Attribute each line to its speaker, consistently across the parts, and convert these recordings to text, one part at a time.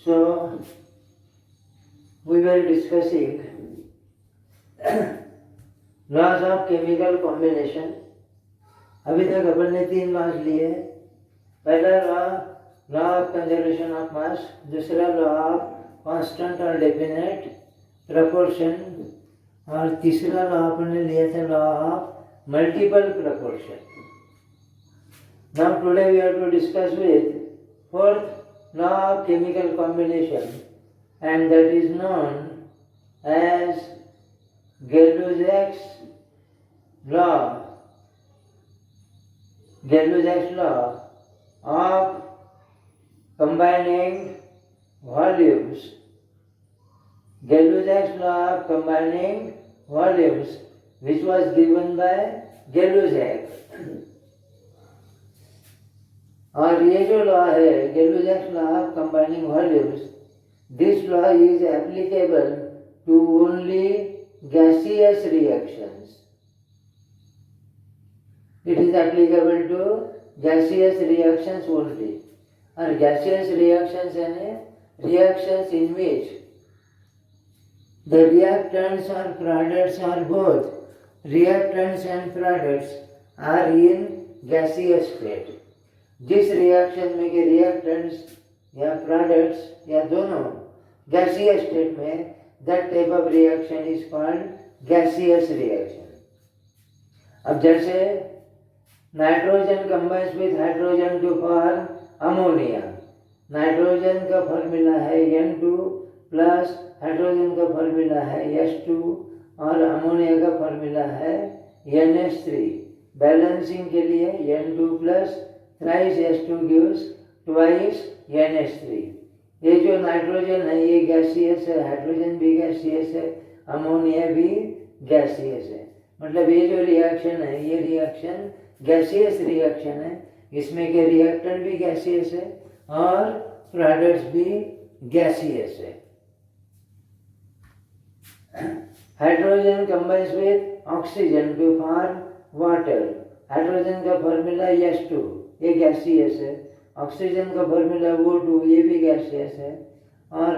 Speaker 1: So we were discussing laws of chemical combination. अभी तक अपन ने 3 लॉज लिए. पहला law of conservation of mass, दूसरा लॉ ऑफ कांस्टेंट और डेफिनेट प्रपोर्शन, और तीसरा लॉ अपन ने लिया था law of multiple proportion. Now today we have to discuss with fourth law of chemical combination, and that is known as Gay-Lussac's law. Gay-Lussac's law of combining volumes. Gay-Lussac's law of combining volumes, which was given by Gay-Lussac. और ये जो law है Gay-Lussac's law of combining volumes, this law is applicable to only gaseous reactions. It is applicable to gaseous reactions only. और gaseous reactions यानी reactions in which the reactants or products or both reactants and products are in gaseous state. जिस reaction में के reactants या products या दोनों gaseous state में, that type of reaction is called gaseous reaction. अब जैसे nitrogen combines with hydrogen to form ammonia. Nitrogen का फॉर्मूला है N2 प्लस हाइड्रोजन का फॉर्मूला है H2 और अमोनिया का फॉर्मूला है NH3. बैलेंसिंग के लिए N2 plus thrice H2 gives twice NH3. ये जो नाइट्रोजन है ये गैसियस है, हाइड्रोजन भी गैसियस है, अमोनिया भी गैसियस है. मतलब ये जो रिएक्शन है ये रिएक्शन गैसियस रिएक्शन है. इसमें के रिएक्टेंट भी गैसियस है और प्रोडक्ट्स भी गैसियस है. Hydrogen combines with oxygen to form water. Hydrogen का फॉर्मूला H2, ये गैसियस है. ऑक्सीजन का फॉर्मूला O2, ये भी गैसियस है. और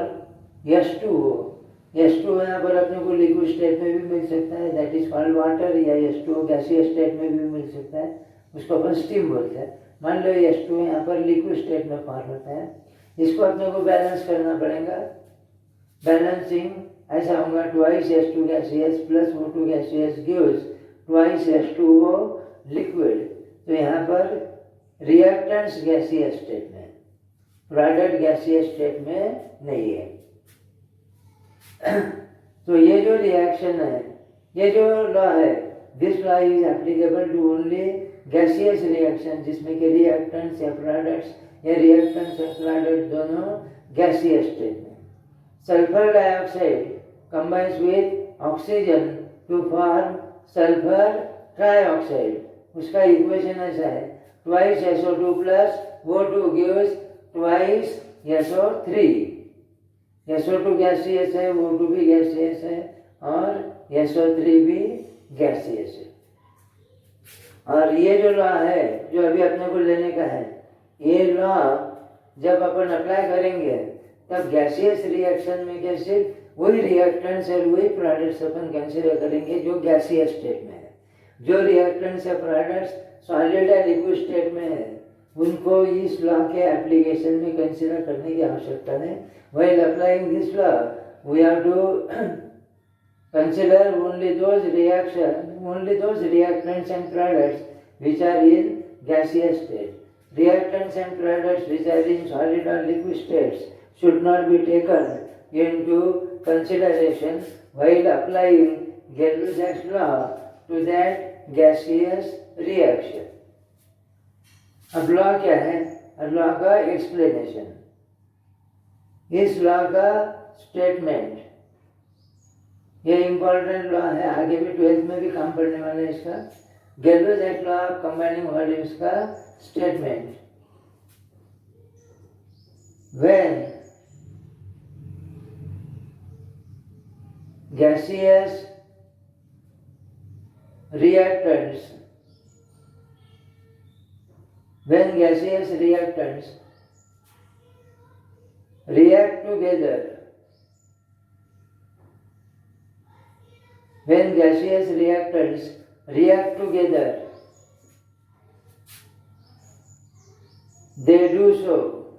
Speaker 1: H2O यहाँ पर अपने को लिक्विड स्टेट में भी मिल सकता है, दैट इज कॉल्ड वाटर. या H2O गैसियस स्टेट में भी मिल सकता है, उसको अपन स्टीम बोलते हैं. मान लो H2 यहाँ पर लिक्विड स्टेट में फॉर्म होता है. इसको अपने को बैलेंस करना पड़ेगा. बैलेंसिंग ऐसा होगा twice H2 gaseous plus O2 gaseous gives twice H2O liquid. तो यहाँ पर रिएक्टेंट्स गैसियस स्टेट में, प्रोडक्ट गैसियस स्टेट में नहीं है. तो ये जो रिएक्शन है, ये जो लॉ है, this law is applicable to only gaseous reaction जिसमें के रिएक्टेंट्स या प्रोडक्ट्स या रिएक्टेंट्स या प्रोडक्ट दोनों गैसियस स्टेट में. Sulphur dioxide combines with oxygen to form sulphur trioxide. उसका इक्वेशन ऐसा है twice SO2 plus O2 gives twice SO3. SO2 gaseous है, O2 भी गैसियस है और SO3 भी गैसियस है. और ये जो लॉ है जो अभी अपने को लेने का है, ये लॉ जब अपन अप्लाई करेंगे तब गैसियस रिएक्शन में के सिर्फ वही रिएक्टेंट्स और वही प्रोडक्ट्स अपन कंसिडर करेंगे जो गैसियस स्टेट में है. जो रिएक्टेंट्स या प्रोडक्ट्स सॉलिड या लिक्विड स्टेट में है उनको इस लॉ के एप्लीकेशन में कंसिडर करने की आवश्यकता नहीं. While applying this law we have to consider only those reactants and products which are in gaseous state. Reactants and products which are in solid or liquid states should not be taken into consideration while applying Gay-Lussac's law to that gaseous reaction. अब law क्या है? Law का explanation. इस law का statement, ये important law है, आगे भी 12th में भी काम पढ़ने वाले हैं इसका. Gay-Lussac law of combining volumes का statement. When gaseous reactants react together. When gaseous reactants react together, they do so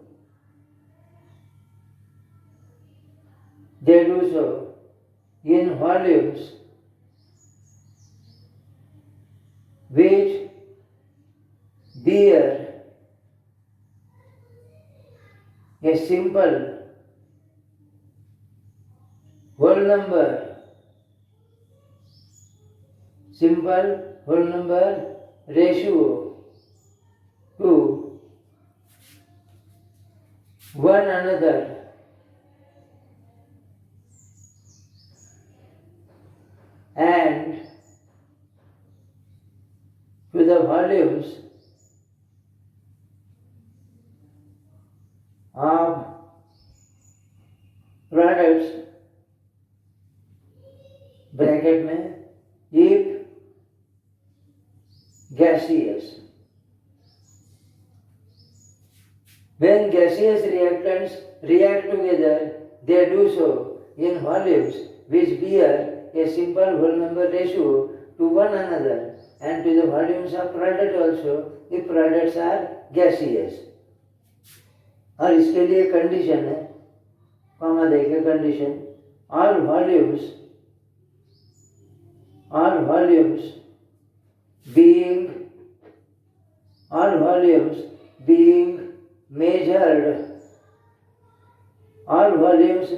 Speaker 1: in volumes which bear a simple whole number ratio to one another, and to the volumes of products bracket में if gaseous. When gaseous reactants react together, they do so in volumes which bear a simple whole number ratio to one another, and to the volumes of product also if products are gaseous. और इसके लिए condition है, comma देके condition, all volumes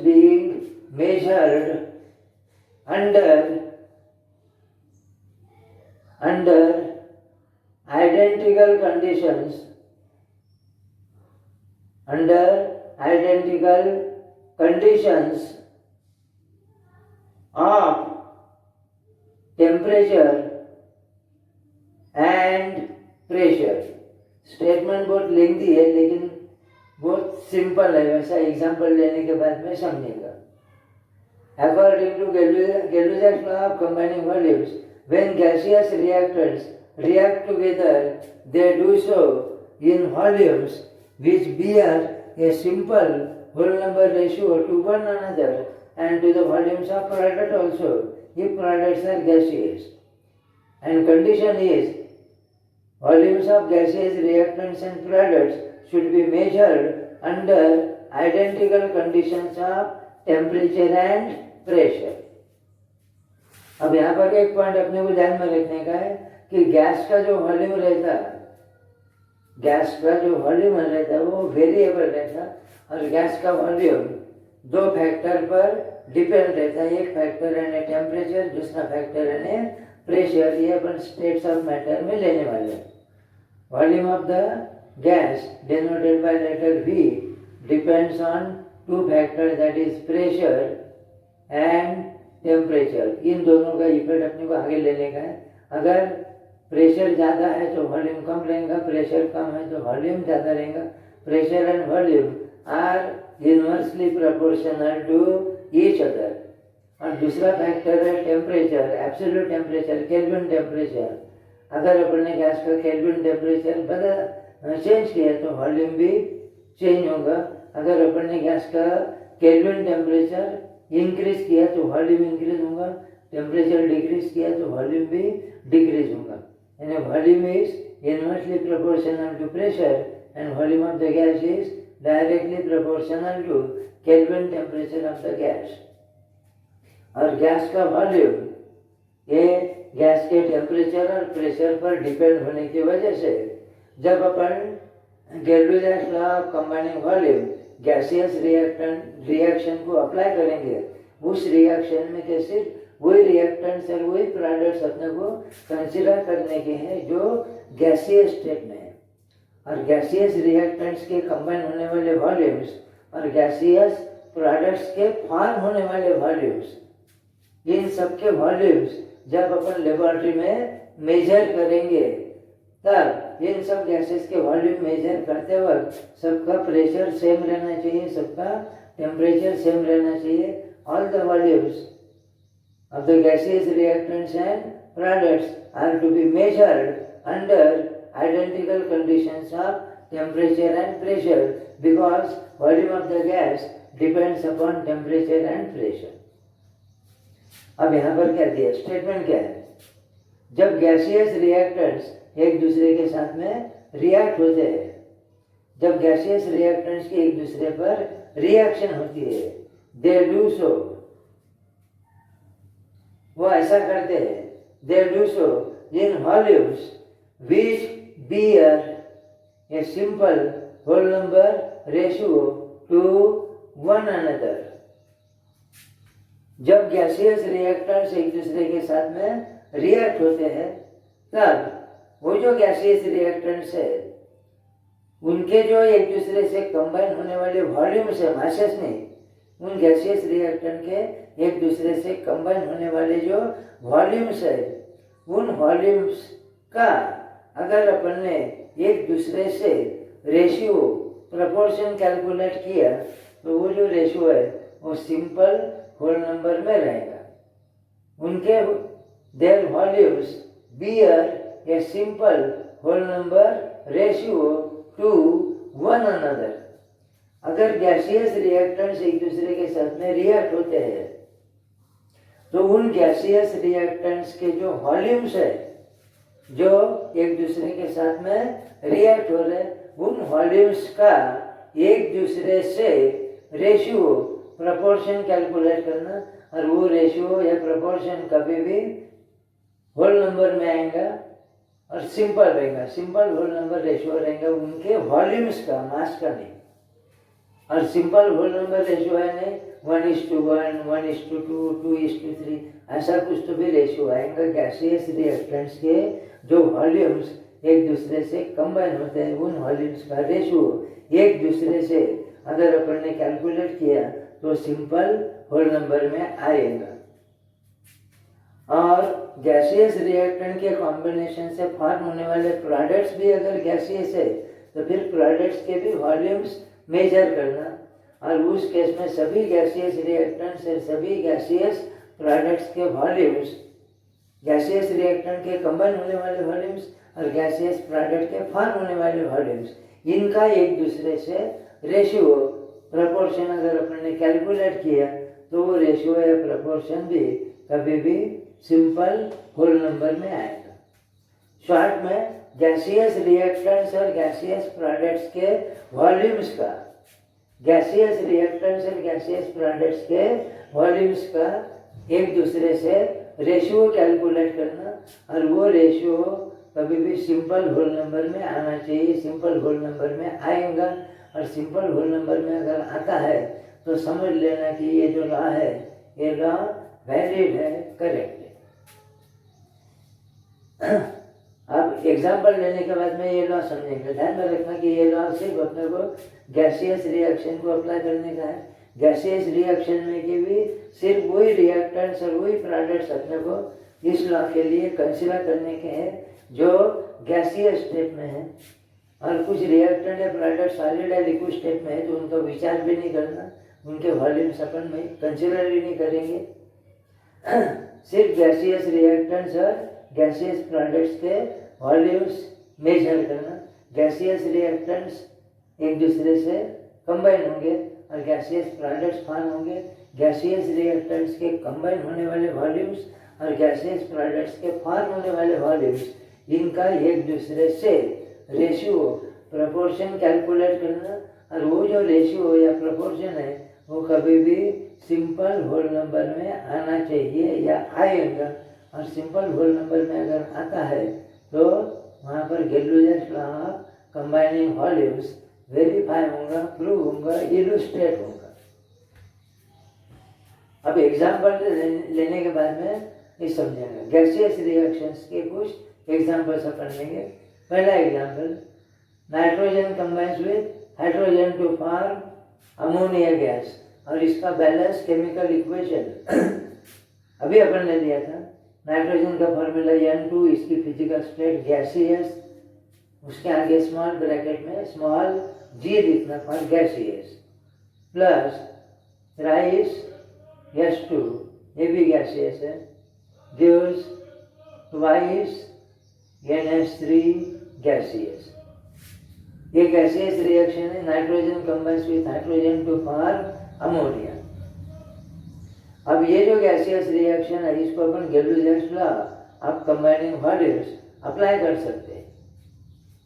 Speaker 1: being measured under identical conditions of temperature and pressure. Statement बहुत lengthy है लेकिन बहुत simple है, वैसा एग्जांपल लेने के बाद में समझेगा. According to Gay-Lussac's law of combining volumes, when gaseous reactants react together, they do so in volumes which bear a simple whole number ratio to one another, and to the volumes of product also if products are gaseous. And condition is volumes of gaseous reactants and products should be measured under identical conditions of temperature and pressure. अब यहाँ पर एक point अपने को ध्यान में रखने का है कि गैस का जो वॉल्यूम रहता है वो वेरिएबल रहता है, और गैस का वॉल्यूम दो फैक्टर पर डिपेंड रहता है. एक फैक्टर है टेम्परेचर, दूसरा फैक्टर है प्रेशर. ये अपन स्टेट्स ऑफ मैटर में लेने वाले हैं. Volume of the gas denoted by letter V depends on two factor, that is pressure and temperature. इन दोनों का इफेक्ट अपने को आगे लेने का है. अगर प्रेशर ज़्यादा है तो वॉल्यूम कम रहेगा, प्रेशर कम है तो वॉल्यूम ज़्यादा रहेगा. Pressure and volume are inversely proportional to each other. और दूसरा फैक्टर है temperature, absolute temperature, kelvin temperature. अगर अपन ने गैस का केल्विन टेम्परेचर चेंज किया तो वॉल्यूम भी चेंज होगा. अगर अपन ने गैस का केल्विन टेम्परेचर इंक्रीज किया तो वॉल्यूम इंक्रीज होगा, टेम्परेचर डिक्रीज किया तो वॉल्यूम भी डिक्रीज होगा. यानी volume is inversely proportional to pressure and volume of the gas is directly proportional to Kelvin temperature of the gas. और गैस का वॉल्यूम ये गैस के टेम्परेचर और प्रेशर पर डिपेंड होने की वजह से जब अपन Gay Lussac law of combining volume gaseous reaction को अप्लाई करेंगे, उस रिएक्शन में के सिर्फ वही रिएक्टेंट्स और वही प्रोडक्ट्स अपने को कंसिडर करने के हैं जो गैसियस स्टेट में है. और गैसियस रिएक्टेंट्स के कंबाइन होने वाले वॉल्यूम्स और गैसियस प्रोडक्ट्स के फॉर्म होने वाले वॉल्यूम्स, इन सबके वॉल्यूम्स जब अपन लेबोरेटरी में मेजर करेंगे तब इन सब गैसेस के वॉल्यूम मेजर करते वक्त सबका प्रेशर सेम रहना चाहिए, सबका टेम्परेचर सेम रहना चाहिए. All the volumes of the gaseous reactants and products are to be measured under identical conditions of temperature and pressure because volume of the gas depends upon temperature and pressure. अब यहाँ पर क्या दिया, statement क्या है, जब gaseous reactants एक दूसरे के साथ में रिएक्ट होते हैं, जब गैसियस रिएक्टेंट्स की एक दूसरे पर रिएक्शन होती है, दे डू सो, वो ऐसा करते हैं, they do so in volumes which bear a simple whole number ratio to one another. जब गैसियस रिएक्टेंट्स एक दूसरे के साथ में रिएक्ट होते हैं, तब वो जो गैसियस रिएक्टेंट्स है उनके जो एक दूसरे से कंबाइन होने वाले वॉल्यूम्स है, मासेस नहीं, उन गैसियस रिएक्टेंट के एक दूसरे से कंबाइन होने वाले जो वॉल्यूम्स है, उन वॉल्यूम्स का अगर अपन ने एक दूसरे से रेशियो प्रपोर्शन कैलकुलेट किया तो वो जो रेशियो है वो सिंपल होल नंबर में रहेगा. उनके there volumes bear a simple whole number ratio to one another. अगर गैसियस रिएक्टेंट्स एक दूसरे के साथ में रिएक्ट होते हैं तो उन गैसियस रिएक्टेंट्स के जो वॉल्यूम्स है जो एक दूसरे के साथ में रिएक्ट हो रहे, उन वॉल्यूम्स का एक दूसरे से रेशियो प्रपोर्शन कैलकुलेट करना, और वो रेशियो या प्रपोर्शन कभी भी होल नंबर में आएगा और सिंपल रहेगा, सिंपल होल नंबर रेशियो रहेगा उनके वॉल्यूम्स का, मास का नहीं. और सिंपल होल नंबर रेशियो है नहीं 1:1, 1:2, 2:3, ऐसा कुछ तो भी रेशियो आएगा. गैसियस रिएक्टेंट्स के जो वॉल्यूम्स एक दूसरे से कंबाइन होते हैं, उन वॉल्यूम्स का रेशियो एक दूसरे से अगर अपन ने कैलकुलेट किया तो सिंपल होल नंबर में आएगा. और गैसियस रिएक्टेंट के कॉम्बिनेशन से फॉर्म होने वाले प्रोडक्ट्स भी अगर गैसियस है तो फिर प्रोडक्ट्स के भी वॉल्यूम्स मेजर करना, और उस केस में सभी गैसियस रिएक्टेंट्स से सभी गैसियस प्रोडक्ट्स के वॉल्यूम्स, गैसियस रिएक्टेंट के कंबाइन होने वाले वॉल्यूम्स और गैसियस प्रोडक्ट के फॉर्म होने वाले वॉल्यूम्स, इनका एक दूसरे से रेशियो प्रपोर्शन अगर अपन ने कैलकुलेट किया तो वो रेशियो या प्रपोर्शन भी कभी भी सिंपल होल नंबर में आएगा. शॉर्ट में गैसियस रिएक्टेंट्स और गैसियस प्रोडक्ट्स के वॉल्यूम्स का, गैसियस रिएक्टेंट्स और गैसियस प्रोडक्ट्स के वॉल्यूम्स का एक दूसरे से रेशियो कैलकुलेट करना, और वो रेशियो कभी भी सिंपल होल नंबर में आना चाहिए, सिंपल होल नंबर में आएगा. और सिंपल होल नंबर में अगर आता है तो समझ लेना कि ये जो लॉ है ये लॉ वैलिड है, करेक्ट है. अब एग्जाम्पल लेने के बाद में ये लॉ समझेंगे. ध्यान में रखना कि ये लॉ सिर्फ अपने को गैसियस रिएक्शन को अप्लाई करने का है. गैसियस रिएक्शन में कि भी सिर्फ वही रिएक्टेंट्स और वही प्रोडक्ट्स अपने को इस लॉ के लिए कंसीडर करने के हैं जो गैसियस स्टेट में है, और कुछ रिएक्टेंट या प्रोडक्ट सॉलिड या लिक्विड स्टेट में है तो उनका विचार भी नहीं करना, उनके वॉल्यूम्स अपन में कंसीडर भी नहीं करेंगे. सिर्फ गैसियस रिएक्टेंट्स और गैसियस प्रोडक्ट्स के वॉल्यूम्स मेजर करना. गैसियस रिएक्टेंट्स एक दूसरे से कंबाइन होंगे और गैसियस प्रोडक्ट्स फॉर्म होंगे. गैसियस रिएक्टेंट्स के कंबाइन होने वाले वॉल्यूम्स और गैसियस प्रोडक्ट्स के फॉर्म होने वाले वॉल्यूम्स, इनका एक दूसरे से रेशियो प्रपोर्शन कैलकुलेट करना, और वो जो रेशियो या प्रपोर्शन है वो कभी भी सिंपल होल नंबर में आना चाहिए या आएगा. और सिंपल होल नंबर में अगर आता है तो वहाँ पर Gay Lussac's law of combining volumes verify होगा, प्रूव होगा, इलुस्ट्रेट होगा. अब एग्जाम्पल लेने के बाद में ये समझेंगे. गैसियस रिएक्शंस के कुछ एग्जाम्पल्स अपन लेंगे. पहला example, nitrogen combines with hydrogen to form ammonia gas, और इसका बैलेंस केमिकल इक्वेशन अभी अपन ने लिया था. नाइट्रोजन का फॉर्मूला N2, इसकी फिजिकल स्टेट गैसियस, उसके आगे स्मॉल ब्रैकेट में स्मॉल g लिखना for gaseous, plus thrice S2, ये भी गैसियस है, गिव्स ट्वाइस NH3 गैसियस. ये गैसियस रिएक्शन है, nitrogen combines with hydrogen to form ammonia. अब ये जो गैसियस रिएक्शन है इसको अपन Gay Lussac's law of combining volumes apply कर सकते हैं।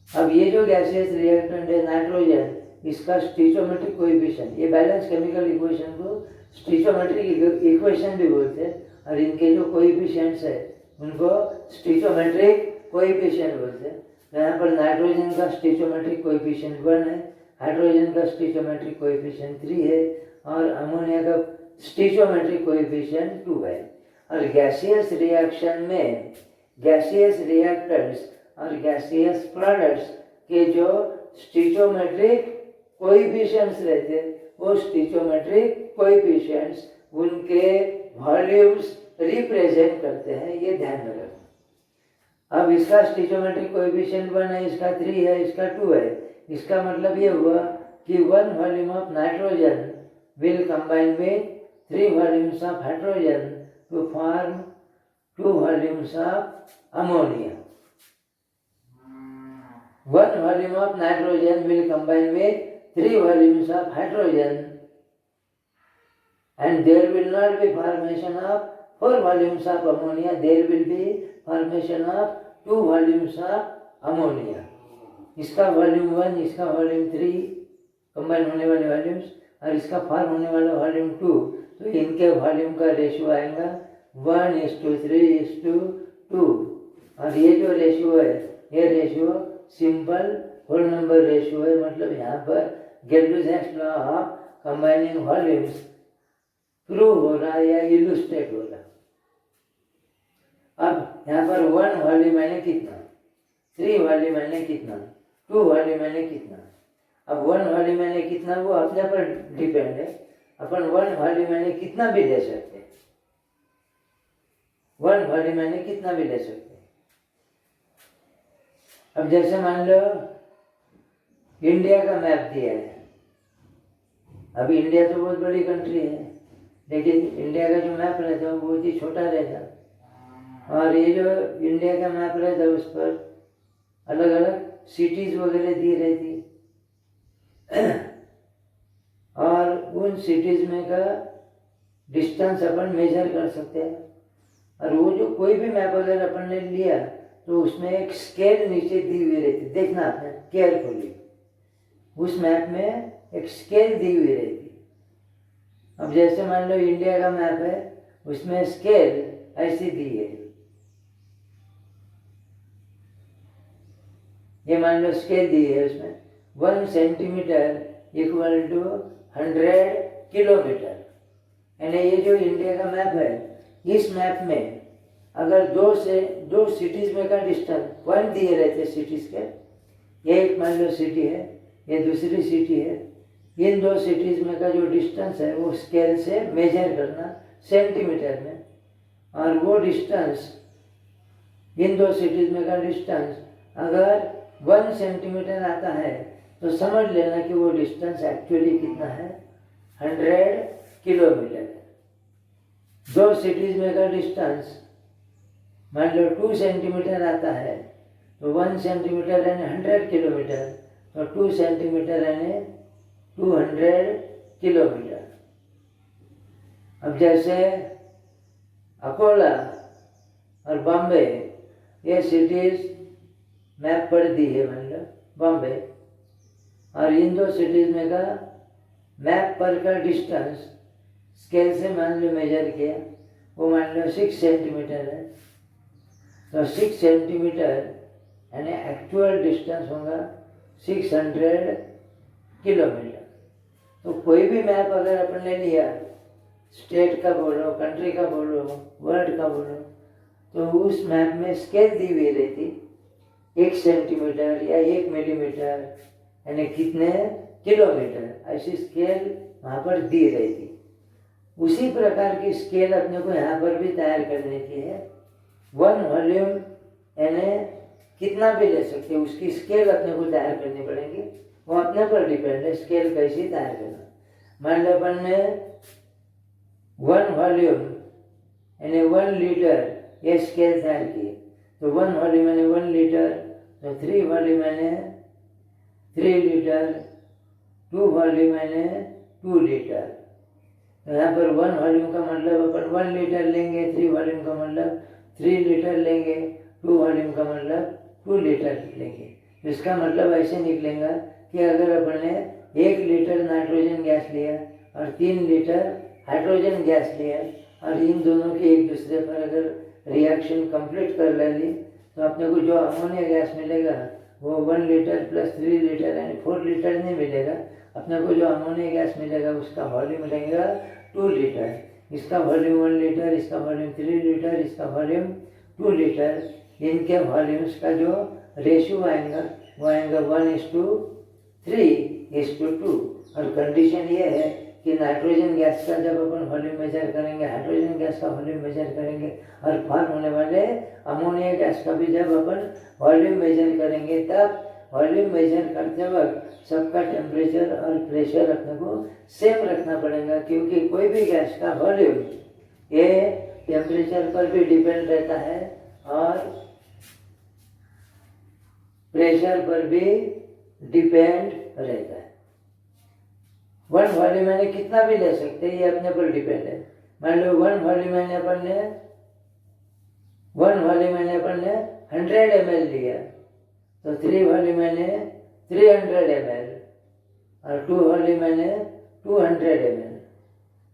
Speaker 1: अब ये जो गैसियस रिएक्टेंट है नाइट्रोजन, इसका स्टीचोमेट्रिक कोएफिशिएंट, ये बैलेंस केमिकल इक्वेशन को स्टीचोमेट्रिक इक्वेशन भी बोलते हैं, और इनके जो कोएफिशिएंट्स है उनको स्टीचोमेट्रिक कोएफिशिएंट बोलते हैं। यहाँ पर नाइट्रोजन का स्टीचोमेट्रिक कोएफिशिएंट 1 है, हाइड्रोजन का स्टीचोमेट्रिक कोएफिशिएंट 3 है, और अमोनिया का स्टीचोमेट्रिक कोएफिशिएंट 2 है। और गैसियस रिएक्शन में गैसियस रिएक्टेंट्स और गैसियस प्रोडक्ट्स के जो स्टीचोमेट्रिक कोएफिशिएंट्स रहते हैं वो स्टीचोमेट्रिक कोएफिशिएंट्स उनके वॉल्यूम्स रिप्रेजेंट करते हैं, ये ध्यान में रखना। अब इसका स्टीचोमेट्रिक कोएफिशिएंट 1 है, इसका 3 है, इसका 2 है। इसका मतलब ये हुआ कि 1 volume of nitrogen will combine with 3 volumes of hydrogen to form 2 volumes of ammonia. 1 volume of nitrogen will combine with 3 volumes of hydrogen, and there will not be formation of 4 volumes of ammonia, there will be formation of 2 volumes of ammonia. इसका volume 1, इसका volume 3 combine होने वाले volumes, और इसका form होने वाला volume 2, तो इनके वॉल्यूम का रेशियो आएगा 1:3:2। और ये जो रेशियो है ये ratio simple whole number ratio है, मतलब यहाँ पर Gay Lussac's law of combining volumes prove हो रहा है या इलुस्ट्रेट हो रहा है। अब यहाँ पर 1 वॉल्यूम मैंने कितना, 3 वॉल्यूम मैंने कितना, 2 वॉल्यूम मैंने कितना। अब 1 वॉल्यूम मैंने कितना वो अपने पर डिपेंड है, अपन 1 वॉल्यूम मैंने कितना भी ले सकते हैं, 1 वॉल्यूम मैंने कितना भी ले सकते हैं। अब जैसे मान लो इंडिया का मैप दिया है, अभी इंडिया तो बहुत बड़ी कंट्री है, लेकिन इंडिया का जो मैप रहता है वो बहुत ही छोटा रहता है, और ये जो इंडिया का मैप रहता है उस पर अलग अलग सिटीज वगैरह दी रहती, और उन सिटीज में का डिस्टेंस अपन मेजर कर सकते हैं। और वो जो कोई भी मैप अगर अपन ने लिया तो उसमें एक स्केल नीचे दी हुई रहती, देखना आपने केयरफुली, उस मैप में एक स्केल दी हुई रहती। अब जैसे मान लो इंडिया का मैप है, उसमें स्केल ऐसी दी है, ये मान लो स्केल दी है, उसमें 1 सेंटीमीटर इक्वल टू 100 किलोमीटर। यानी ये जो इंडिया का मैप है, इस मैप में अगर दो सिटीज में का डिस्टेंस पॉइंट दिए रहते सिटीज के, ये एक मान लो सिटी है, ये दूसरी सिटी है, इन 2 सिटीज में का जो डिस्टेंस है वो स्केल से मेजर करना सेंटीमीटर में, और वो डिस्टेंस इन 2 सिटीज में का डिस्टेंस अगर 1 सेंटीमीटर आता है तो समझ लेना कि वो डिस्टेंस एक्चुअली कितना है, 100 किलोमीटर है। 2 सिटीज में का डिस्टेंस मान लो 2 सेंटीमीटर आता है तो 1 सेंटीमीटर यानी 100 किलोमीटर, तो 2 सेंटीमीटर यानी 200 किलोमीटर। अब जैसे अकोला और बॉम्बे ये सिटीज मैप पर दी है, मान लो बॉम्बे, और इन 2 सिटीज में का मैप पर का डिस्टेंस स्केल से मान लो मेजर किया, वो मान लो 6 सेंटीमीटर है, तो 6 सेंटीमीटर यानी एक्चुअल डिस्टेंस होगा 600 किलोमीटर। तो कोई भी मैप अगर अपन ने लिया, स्टेट का बोलो, कंट्री का बोलो, वर्ल्ड का बोलो, तो उस मैप में स्केल दी हुई रहती 1 सेंटीमीटर या 1 मिलीमीटर यानी कितने किलोमीटर, ऐसी स्केल वहाँ पर दी रहती। उसी प्रकार की स्केल अपने को यहाँ पर भी तैयार करने की है। 1 वॉल्यूम यानी कितना भी ले सकते, उसकी स्केल अपने को तैयार करनी पड़ेगी, वो अपने पर डिपेंड है स्केल कैसी तैयार करना। मान लो अपन ने 1 वॉल्यूम यानी 1 लीटर ये स्केल तैयार की, तो 1 वॉल्यूम यानी 1 लीटर, तो 3 वॉल्यूम यानी 3 लीटर, 2 वॉल्यूम यानी 2 लीटर। तो यहाँ पर 1 वॉल्यूम का मतलब अपन 1 लीटर लेंगे, 3 वॉल्यूम का मतलब 3 लीटर लेंगे, 2 वॉल्यूम का मतलब 2 लीटर लेंगे। इसका मतलब ऐसे निकलेगा कि अगर अपन ने 1 लीटर नाइट्रोजन गैस लिया और 3 लीटर हाइड्रोजन गैस लिया और इन दोनों की एक दूसरे पर अगर रिएक्शन कंप्लीट कर ली तो अपने को जो अमोनिया गैस मिलेगा वो 1 लीटर प्लस 3 लीटर यानी 4 लीटर नहीं मिलेगा। अपने को जो अमोनिया गैस मिलेगा उसका वॉल्यूम रहेगा 2 लीटर, इसका वॉल्यूम 1 लीटर, इसका वॉल्यूम 3 लीटर, इसका वॉल्यूम 2 लीटर। इनके वॉल्यूम्स का जो रेशियो आएगा वो आएगा 1:3:2। और कंडीशन ये है कि नाइट्रोजन गैस का जब अपन वॉल्यूम मेजर करेंगे, हाइड्रोजन गैस का वॉल्यूम मेजर करेंगे और फॉर्म होने वाले अमोनिया गैस का भी जब अपन वॉल्यूम मेजर करेंगे, तब वॉल्यूम मेजर करते वक्त सबका टेम्परेचर और प्रेशर अपने को सेम रखना पड़ेगा, क्योंकि कोई भी गैस का वॉल्यूम ये टेम्परेचर पर भी डिपेंड रहता है और प्रेशर पर भी डिपेंड रहता है। 1 वॉल्यूम मैंने कितना भी ले सकते हैं, ये अपने पर डिपेंड है। मान लो 1 वॉल्यूम मैंने अपन ने 100 ml लिया, तो 3 वॉल्यूम मैंने 300 ml और 2 वॉल्यूम मैंने 200 ml।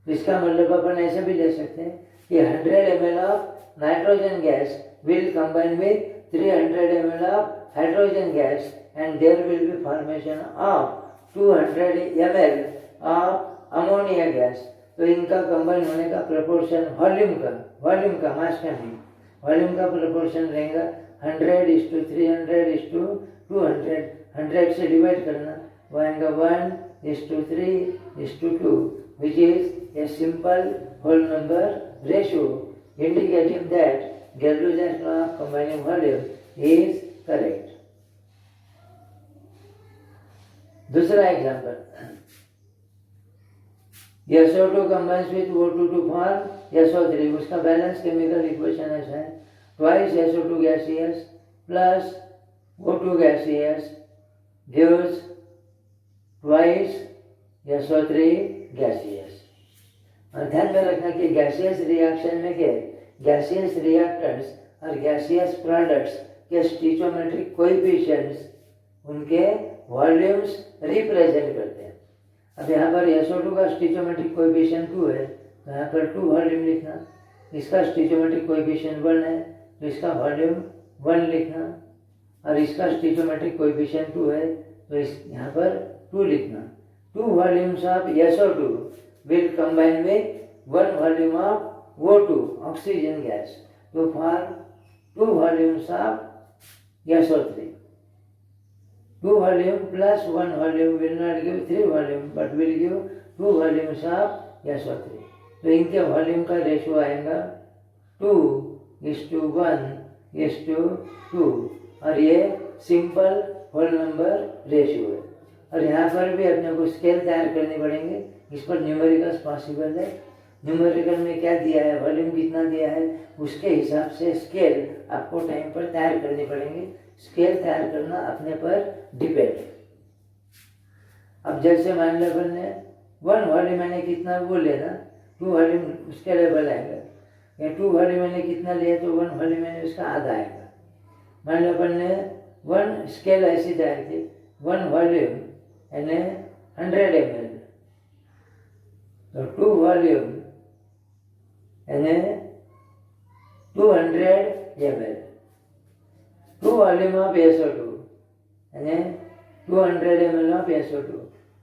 Speaker 1: इसका मतलब अपन ऐसे भी ले सकते हैं कि 100 ml of nitrogen gas will combine with 300 ml of hydrogen gas and there will be formation of 200 ml of ammonia gas। तो इनका कंबाइन होने का प्रोपोर्शन वॉल्यूम का मास का नहीं, वॉल्यूम का प्रोपोर्शन रहेगा 100:300:200। 100 से डिवाइड करना वो आएगा 1:3:2 which is a simple whole number ratio indicating that Gay-Lussac law of combining volume is correct। दूसरा example, SO2 combines with O2 to form SO3। उसका बैलेंस केमिकल इक्वेशन ऐसा है, twice SO2 gaseous plus O2 gaseous gives twice SO3 gaseous। और ध्यान में रखना कि gaseous reaction में क्या है, गैसियस रिएक्टेंट्स और गैसियस प्रोडक्ट्स के स्टीचोमेट्रिक कोएफिशिएंट्स उनके वॉल्यूम्स रिप्रेजेंट करते हैं। अब यहाँ पर SO2 का स्टीचोमेट्रिक कोएफिशिएंट 2 है, तो यहाँ पर 2 वॉल्यूम लिखना, इसका स्टीचोमेट्रिक कोएफिशिएंट 1 है तो इसका वॉल्यूम 1 लिखना, और इसका स्टीचोमेट्रिक कोएफिशिएंट 2 है तो इस यहाँ पर 2 लिखना। 2 volumes of SO2 will combine with 1 volume of O2 oxygen gas to form 2 volumes of SO3। 2 volume plus 1 volume will not give 3 volume but will give 2 volumes of SO3। तो इनके वॉल्यूम का ratio आएगा 2:1:2 और ये simple whole number ratio है। और यहाँ पर भी अपने को स्केल तैयार करनी पड़ेंगे, इस पर न्यूमेरिकल्स पॉसिबल है। न्यूमेरिकल में क्या दिया है, वॉल्यूम कितना दिया है, उसके हिसाब से स्केल आपको टाइम पर तैयार करनी पड़ेंगे। स्केल तैयार करना अपने पर डिपेंड है। अब जैसे मान लो अपन ने 1 वॉल्यूम मैंने कितना वो लेना, 2 वॉल्यूम उसके लेवल आएगा, या 2 वॉल्यूम मैंने कितना लिया तो 1 वॉल्यूम मैंने उसका आधा आएगा। मान लो अपन ने 1 स्केल ऐसी तैयार की, 1 वॉल्यूम यानी 100 ml, तो 2 वॉल्यूम यानी 200 ml। 2 वॉल्यूम ऑफ SO2 यानी 200 ml of SO2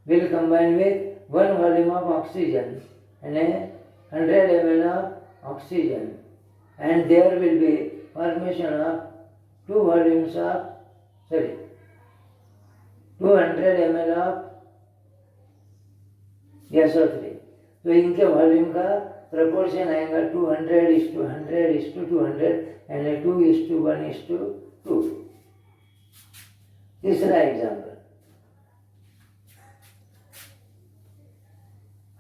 Speaker 1: will combine with 1 volume of oxygen यानी 100 ml of oxygen, and there will be formation of 200 ml of SO3। तो इनके वॉल्यूम का प्रपोर्शन आएगा 200:100:200 यानी 2:1:2। तीसरा example,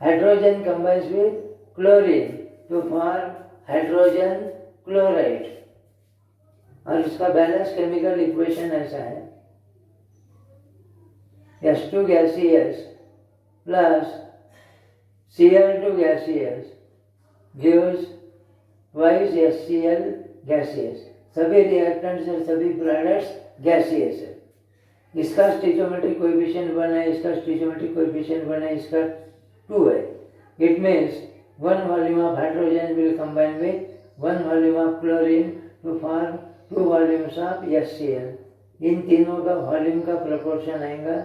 Speaker 1: hydrogen combines with chlorine to form hydrogen chloride, और इसका balance chemical equation ऐसा है, S2 gaseous plus Cl2 gaseous gives twice HCl gaseous. सभी रिएक्टेंट्स और सभी प्रोडक्ट्स गैसियस है। इसका स्टिचोमेट्रिक कोएफिशिएंट 1 है, इसका स्टिचोमेट्रिक कोएफिशिएंट 1 है, इसका 2 है। It means 1 volume of hydrogen will combine with 1 volume of chlorine to form 2 volumes of HCl। इन तीनों का वॉल्यूम का प्रोपोर्शन आएगा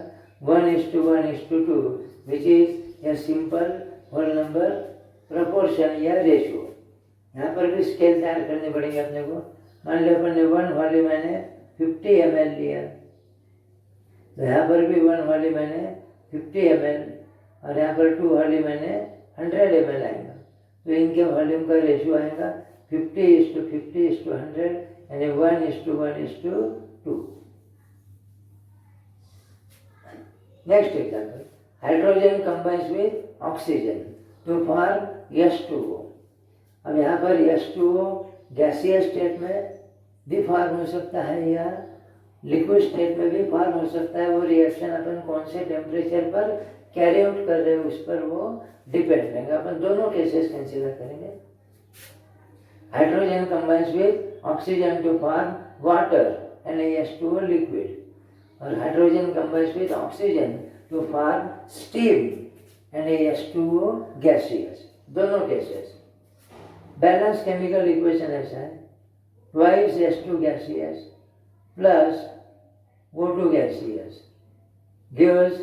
Speaker 1: 1:1:2 which is a simple whole number proportion या रेशियो। यहाँ पर भी स्केल तैयार करने पड़ेंगे अपने को। मान लो अपन ने 1 वॉल्यूम मैंने 50 ml लिया, तो यहाँ पर भी 1 वॉल्यूम मैंने 50 ml और यहाँ पर 2 वॉल्यूम मैंने 100 ml आएगा। तो इनके वॉल्यूम का रेशियो आएगा 50:50:100 यानी 1:1:2। Next example, hydrogen combines with oxygen to form H2O। अब यहाँ पर H2O गैसियस स्टेट में भी फॉर्म हो सकता है या लिक्विड स्टेट में भी फॉर्म हो सकता है। वो रिएक्शन अपन कौन से टेम्परेचर पर कैरी आउट कर रहे हैं उस पर वो डिपेंड करेंगे। अपन दोनों केसेस कंसीडर करेंगे। Hydrogen combines with oxygen to form water and H2O liquid, और hydrogen combines with oxygen to form steam and H2O gaseous. दोनों केसेस बैलेंस केमिकल इक्वेशन ऐसा है, twice H2 gaseous plus O2 gaseous gives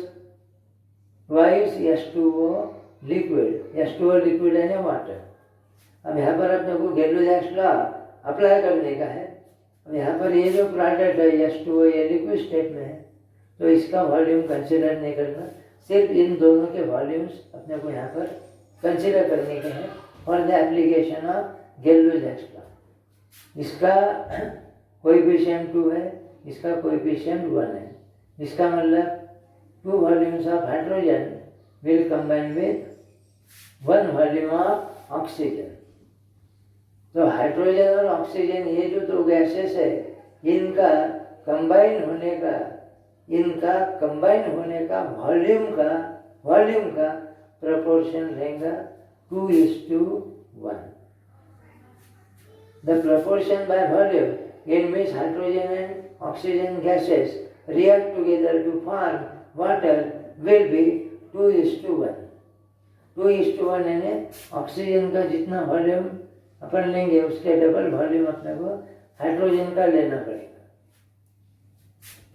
Speaker 1: twice H2O liquid. H2O liquid है ना water. अब यहाँ पर अपने को गैलोजैक्स लॉ अप्लाई करने का है। अब यहाँ पर ये जो प्रोडक्ट है H2O ये लिक्विड स्टेट में है, तो इसका वॉल्यूम कंसिडर नहीं करना, सिर्फ इन दोनों के वॉल्यूम्स अपने को यहाँ पर कंसिडर करने के हैं for the application of Gay Lussac's law. इसका कोएफिशिएंट 2 है, इसका कोएफिशिएंट 1 है। इसका मतलब 2 volumes of hydrogen will combine with 1 volume of oxygen. तो हाइड्रोजन और ऑक्सीजन ये जो दो गैसेस है, इनका कंबाइन होने का वॉल्यूम का प्रोपोर्शन रहेगा 2:1। The proportion by volume in which hydrogen and oxygen gases react together to form water will be 2:1। 2:1 यानी ऑक्सीजन का जितना वॉल्यूम अपन लेंगे उसके डबल वॉल्यूम अपने को हाइड्रोजन का लेना पड़ेगा।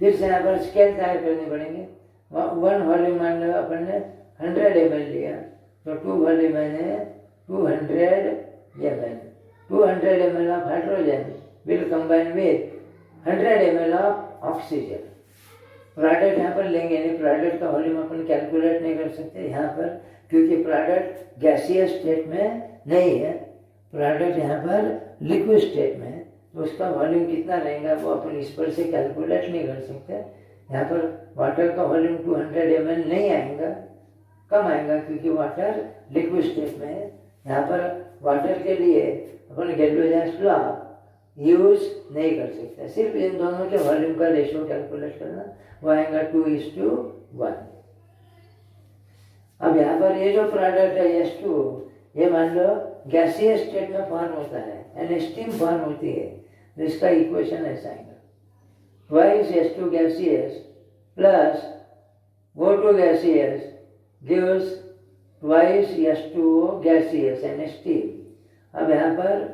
Speaker 1: फिर से यहाँ पर स्केल तैयार करने पड़ेंगे। 1 वॉल्यूम मान लो अपन ने 100 ml लिया, तो 2 वॉल्यूम मैंने 200 ml। 200 ml of hydrogen will combine with 100 ml of oxygen। Product यहाँ पर लेंगे नहीं, प्रोडक्ट का वॉल्यूम अपन कैलकुलेट नहीं कर सकते यहाँ पर, क्योंकि प्रोडक्ट गैसियस स्टेट में नहीं है, प्रोडक्ट यहाँ पर लिक्विड स्टेट में है। तो उसका वॉल्यूम कितना रहेगा वो अपन इस पर से कैलकुलेट नहीं कर सकते। यहाँ पर वाटर का वॉल्यूम 200 ml नहीं आएगा, कम आएगा, क्योंकि वाटर लिक्विड स्टेट में है। यहाँ पर वाटर के लिए अपन गैलोजैक्स लॉ यूज नहीं कर सकते, सिर्फ इन दोनों के वॉल्यूम का रेशियो कैलकुलेट करना, वो आएगा 2:1। अब यहाँ पर ये जो प्रोडक्ट है H2O, ये मान लो गैसियस स्टेट में फॉर्म होता है यानी स्टीम फॉर्म होती है, तो इसका इक्वेशन ऐसा आएगा, twice H2 gaseous plus O2 gaseous gives twice H2O gaseous यानी स्टीम। अब यहाँ पर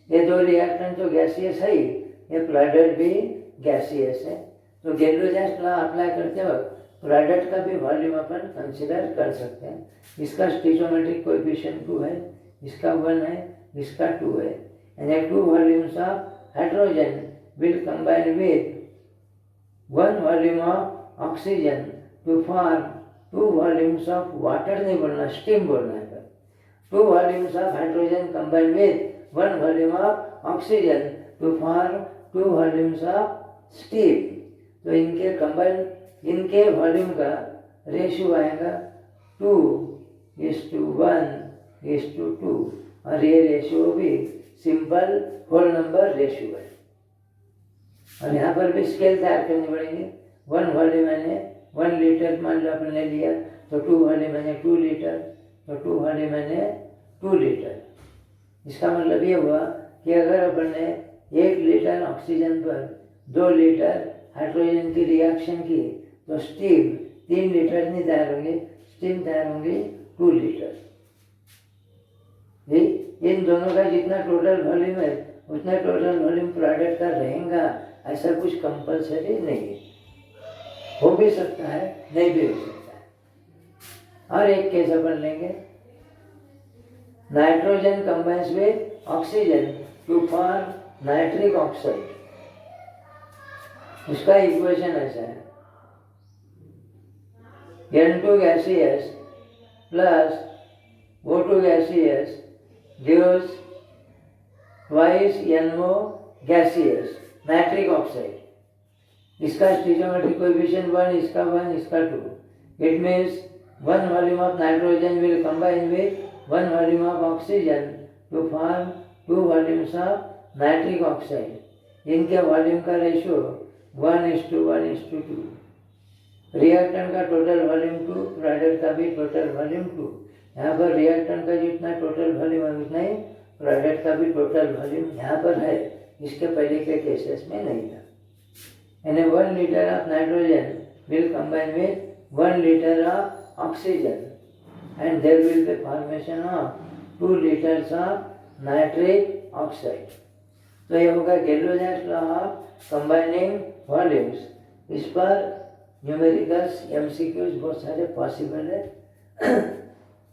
Speaker 1: ये दो रिएक्टेंट तो गैसियस है ही, ये प्रोडक्ट भी गैसियस है, तो गैलोजैक्स लॉ अप्लाई करते वक्त प्रोडक्ट का भी वॉल्यूम अपन कंसिडर कर सकते हैं। इसका स्टिचोमेट्रिक कोएफिशिएंट 2 है, इसका 1 है, इसका 2 है, यानी 2 volumes of hydrogen will combine with 1 volume of oxygen to form 2 volumes of water नहीं बोलना, स्टीम बोलना है। 2 volumes of hydrogen combined with 1 volume of oxygen to form 2 volumes of steam। तो इनके वॉल्यूम का रेशियो आएगा 2:1:2, और ये रेशियो भी सिंपल होल नंबर रेशियो है। और यहाँ पर भी स्केल तैयार करनी पड़ेगी। 1 वॉल्यूम मैंने 1 लीटर मान लो अपन ने लिया, तो 2 वाले मैंने 2 लीटर, तो 2 वाले मैंने 2 लीटर। इसका मतलब ये हुआ कि अगर अपन ने 1 लीटर ऑक्सीजन पर 2 लीटर हाइड्रोजन की रिएक्शन की, तो स्टीम 3 लीटर नहीं तैयार होंगे, स्टीम तैयार होंगी 2 लीटर। इन दोनों का जितना टोटल वॉल्यूम है उतना टोटल वॉल्यूम प्रोडक्ट का रहेगा, ऐसा कुछ कंपलसरी नहीं है। हो भी सकता है, नहीं भी हो सकता है। और एक केस अपन लेंगे, nitrogen combines with oxygen to form nitric oxide. उसका इक्वेशन ऐसा है, N2 gaseous plus O2 gaseous gives twice NO gaseous nitric oxide. इसका स्टीरियोमेट्रिक कोएफिशिएंट 1, इसका 1, इसका 2। It means 1 volume of nitrogen will combine with 1 volume of oxygen to form 2 volumes of nitric oxide. इनके volume का ratio 1:1:2। Reactant का total volume 2, product का भी total volume 2। यहाँ पर रिएक्टेंट का जितना टोटल वॉल्यूम है उतना ही प्रोडक्ट का भी टोटल वॉल्यूम यहाँ पर है, इसके पहले के केसेस में नहीं था। यानी 1 litre of nitrogen will combine with 1 litre of oxygen and there will be formation of 2 litres of nitric oxide. तो ये होगा Gay Lussac's law of combining volumes. इस पर न्यूमेरिकल्स MCQs बहुत सारे पॉसिबल है।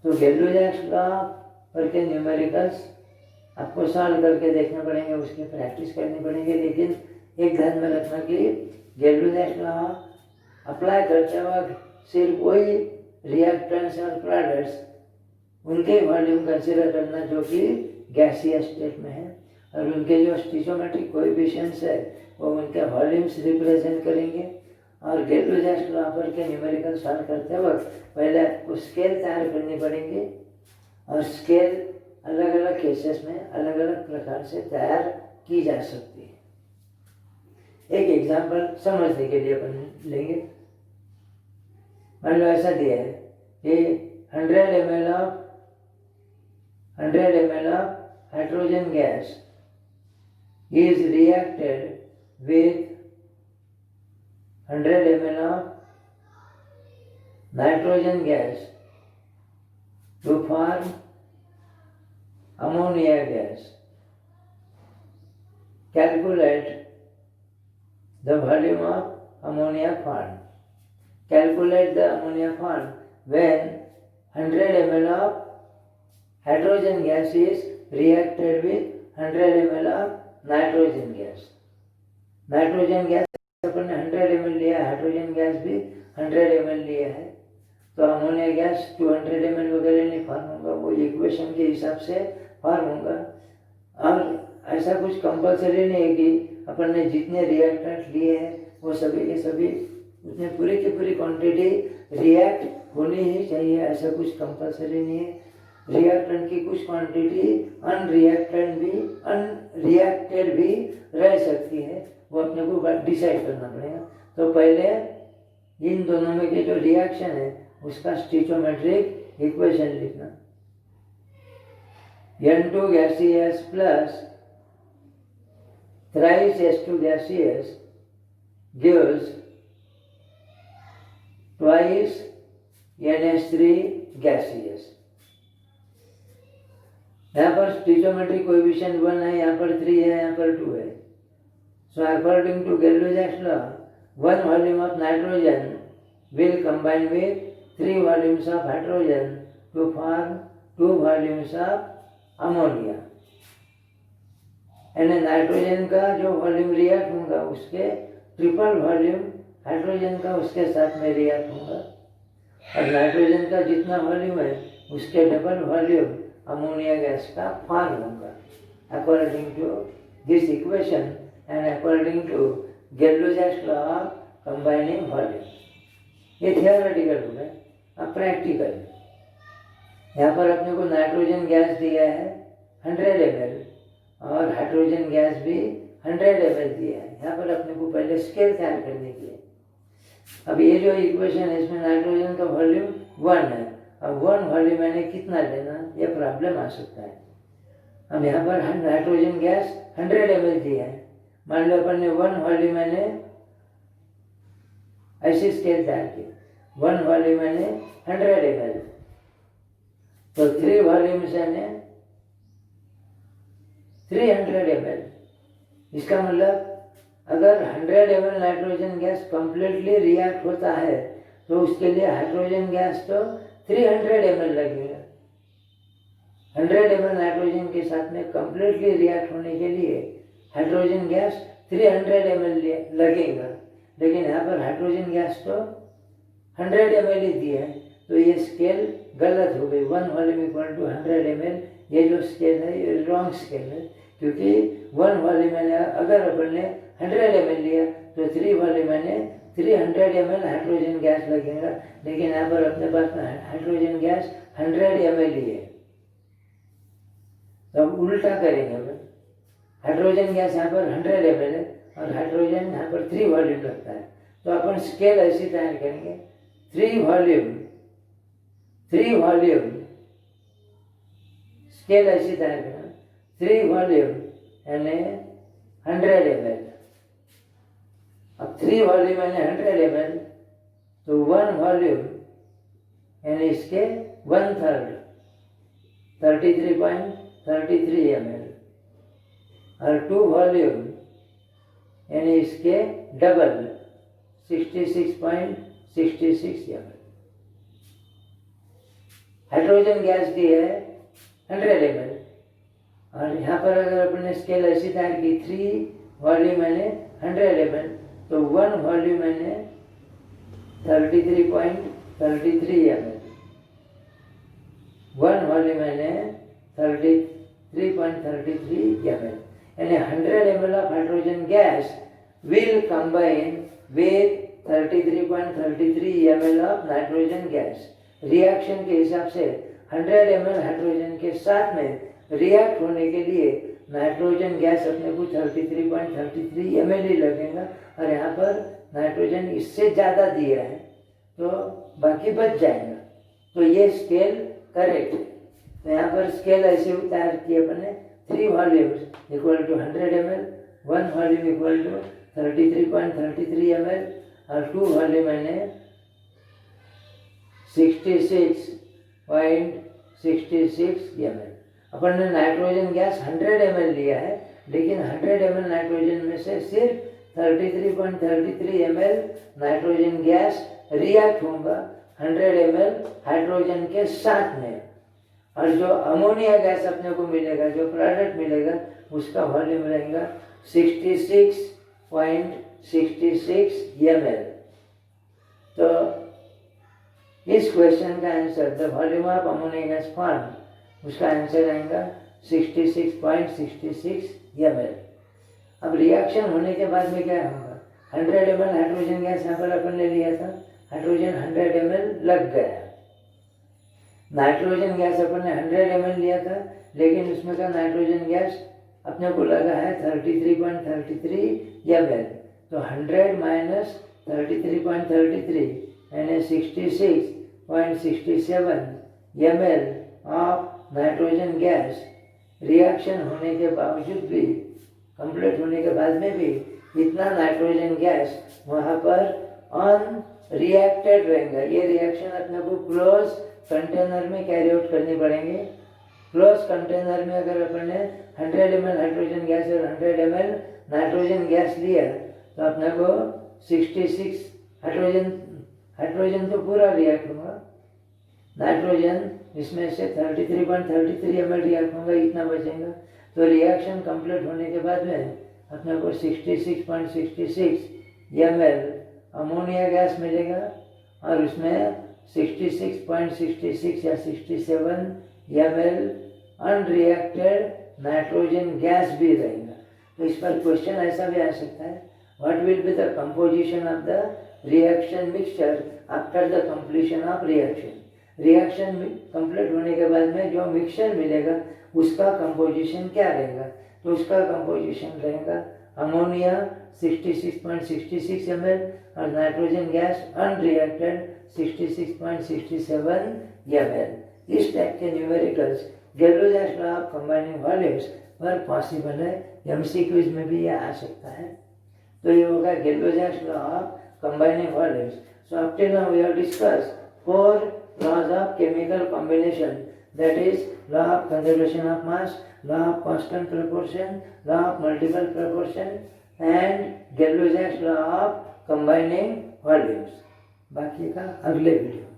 Speaker 1: तो गैलोजैक्स लॉ पर के न्यूमेरिकल्स आपको सॉल्व करके देखने पड़ेंगे, उसकी प्रैक्टिस करनी पड़ेगी। लेकिन एक ध्यान में रखना कि गैलोजैक्स लॉ अप्लाई करते वक्त सिर्फ वही रिएक्टेंट्स और प्रोडक्ट्स उनके वॉल्यूम कंसिडर करना जो कि गैसियस स्टेट में है, और उनके जो स्टीरियोमेट्रिक कोएफिशिएंट्स है वो उनके वॉल्यूम्स रिप्रेजेंट करेंगे। और गैलोजैक्स लॉ पर के न्यूमेरिकल सॉल्व करते वक्त पहले आपको स्केल तैयार करनी पड़ेंगी, और स्केल अलग अलग केसेस में अलग अलग प्रकार से तैयार की जा सकती है। एक एग्जांपल समझने के लिए अपन लेंगे। मान लो ऐसा दिया है कि 100 ml of hydrogen gas is reacted with 100 ml of nitrogen gas to form ammonia gas. Calculate the volume of ammonia formed. Calculate the ammonia formed when 100 ml of hydrogen gas is reacted with 100 ml of nitrogen gas. Nitrogen gas अपन ने 100 ml लिया, hydrogen gas भी 100 ml लिया है, तो ammonia gas 200 ml वगैरह नहीं form होगा, वो इक्वेशन के हिसाब से फॉर्म होगा। अब ऐसा कुछ कंपलसरी नहीं है कि अपन ने जितने रिएक्टेंट लिए हैं वो सभी के सभी उतने पूरी की पूरी क्वांटिटी रिएक्ट होनी ही चाहिए, ऐसा कुछ कंपलसरी नहीं है। रिएक्टेंट की कुछ क्वांटिटी अनरिएक्टेड भी रह सकती है, वो अपने को डिसाइड करना पड़ेगा। तो पहले इन दोनों में के जो रिएक्शन है उसका स्टीरियोमेट्रिक इक्वेशन लिखना। N2 gaseous plus thrice H2 gaseous gives twice NH3 gaseous। यहाँ पर स्टीरियोमेट्रिक कोएफिशिएंट 1 है, यहाँ पर 3 है, यहाँ पर 2 है। So according to Gay-Lussac's law, 1 volume of nitrogen will combine with 3 volumes of hydrogen to form 2 volumes of ammonia। यानी नाइट्रोजन का जो वॉल्यूम रिएक्ट होगा उसके ट्रिपल वॉल्यूम हाइड्रोजन का उसके साथ में रिएक्ट होगा, और नाइट्रोजन का जितना वॉल्यूम है उसके डबल वॉल्यूम अमोनिया गैस का फॉर्म होगा according to this equation and according to Gay Lussac law of combining volume. ये थियोरेटिकल हो गया। अब प्रैक्टिकल, यहाँ पर अपने को नाइट्रोजन गैस दिया है 100 ml और हाइड्रोजन गैस भी 100 ml दिया है। यहाँ पर अपने को पहले स्केल तैयार करने की है। अब ये जो इक्वेशन है इसमें नाइट्रोजन का वॉल्यूम 1 है। अब 1 वॉल्यूम मैंने कितना लेना, ये प्रॉब्लम आ सकता है। अब यहाँ पर नाइट्रोजन गैस 100 ml दिया है। मान लो अपन ने 1 वॉल्यूम मैंने ऐसी स्केल तैयार की, 1 वॉल्यूम मैंने 100 ml, तो 3 वॉल्यूम से ने 300 ml। इसका मतलब अगर 100 ml nitrogen gas completely react होता है तो उसके लिए हाइड्रोजन गैस तो 300 ml लगेगा। 100 ml नाइट्रोजन के साथ में कंप्लीटली रिएक्ट होने के लिए हाइड्रोजन गैस 300 ml लगेगा, लेकिन यहाँ पर हाइड्रोजन गैस तो 100 ml ही दिया है, तो ये स्केल गलत हो गई। 1 वॉल्यूम इक्वल टू 100 ml, ये जो स्केल है ये रॉन्ग स्केल है, क्योंकि 1 वॉल्यूम मैंने अगर अपन ने 100 ml लिया तो 3 वॉल्यूम मैंने 300 ml हाइड्रोजन गैस लगेगा, लेकिन यहाँ पर अपने पास में हाइड्रोजन गैस 100 ml ही है। तो अब उल्टा करेंगे, अपन हाइड्रोजन गैस यहाँ पर 100 ml है और हाइड्रोजन यहाँ पर 3 वॉल्यूम लगता है, तो अपन स्केल ऐसी तैयार करेंगे, 3 वॉल्यूम स्केल ऐसी तैयार करना, 3 वॉल्यूम यानी 100 ml। अब 3 वॉल्यूम यानी 100 ml, तो 1 वॉल्यूम यानी इसके 1/3 33.33 ml, और 2 वॉल्यूम यानी इसके डबल 66.66 ml। हाइड्रोजन गैस दी है 100 ml, और यहाँ पर अगर अपने स्केल ऐसी तैयार की, 3 वॉल्यूम मैंने 100 ml, तो 1 वॉल्यूम मैंने 33.33 ml, 1 वॉल्यूम मैंने 33.33 ml, यानी 100 ml of hydrogen gas will combine with 33.33 ml of nitrogen gas। Reaction के हिसाब से 100 ml हाइड्रोजन के साथ में रिएक्ट होने के लिए नाइट्रोजन गैस अपने को 33.33 ml ही लगेगा, और यहाँ पर नाइट्रोजन इससे ज़्यादा दिया है तो बाकी बच जाएगा। तो ये स्केल करेक्ट है। तो यहाँ पर स्केल ऐसे तैयार किए अपने, 3 volumes equal to 100 ml, 1 volume equal to 33.33 ml, और 2 वॉल्यूम मैंने 66.66 ml। अपन ने नाइट्रोजन गैस 100 ml लिया है, लेकिन 100 ml नाइट्रोजन में से सिर्फ 33.33 ml नाइट्रोजन गैस रिएक्ट होगा 100 ml हाइड्रोजन के साथ में, और जो अमोनिया गैस अपने को मिलेगा, जो प्रोडक्ट मिलेगा, उसका वॉल्यूम रहेगा 66.66 ml। तो इस क्वेश्चन का answer, the volume of ammonia gas form, उसका आंसर आएगा 66.66 ml। अब रिएक्शन होने के बाद में क्या होगा, 100 ml हाइड्रोजन गैस यहाँ पर अपन ने लिया था, हाइड्रोजन 100 ml लग गया। नाइट्रोजन गैस अपन ने 100 ml लिया था, लेकिन उसमें का नाइट्रोजन गैस अपने को लगा है 33.33 ml। तो 100 माइनस 33.33 यानी 66.67 ml of nitrogen gas reaction होने के बावजूद भी, कंप्लीट होने के बाद में भी, इतना नाइट्रोजन गैस वहाँ पर अनरिएक्टेड रहेगा। ये रिएक्शन अपने को क्लोज कंटेनर में कैरी आउट करनी पड़ेंगे। क्लोज कंटेनर में अगर अपन ने 100 ml हाइड्रोजन गैस और 100 ml नाइट्रोजन गैस लिया तो अपने को 66 हाइड्रोजन तो पूरा रिएक्ट होगा, नाइट्रोजन इसमें से 33.33 ml रिएक्ट होगा, इतना बचेगा। तो रिएक्शन कंप्लीट होने के बाद में अपने को 66.66 ml अमोनिया गैस मिलेगा, और उसमें 66.66 या 67 ml अनरिएक्टेड नाइट्रोजन गैस भी रहेगा। तो इस पर क्वेश्चन ऐसा भी आ सकता है, what will be the composition of the reaction mixture after the completion of reaction. Reaction complete होने के बाद में जो मिक्सचर मिलेगा उसका कंपोजिशन क्या रहेगा, तो उसका कंपोजिशन रहेगा ammonia 66.66 ml और नाइट्रोजन गैस अनरिएक्टेड 66.67 ml। इस टाइप के numericals Gay Lussac's law of combining volumes पर पॉसिबल है। एमसीक्यूज में भी ये आ सकता है। तो ये होगा Gay Lussac's law of combining volumes. So up till now we have discussed 4 laws of chemical combination, that is law of conservation of mass, law of constant proportion, law of multiple proportion and Gay-Lussac's law of combining volumes। बाकी का अगले video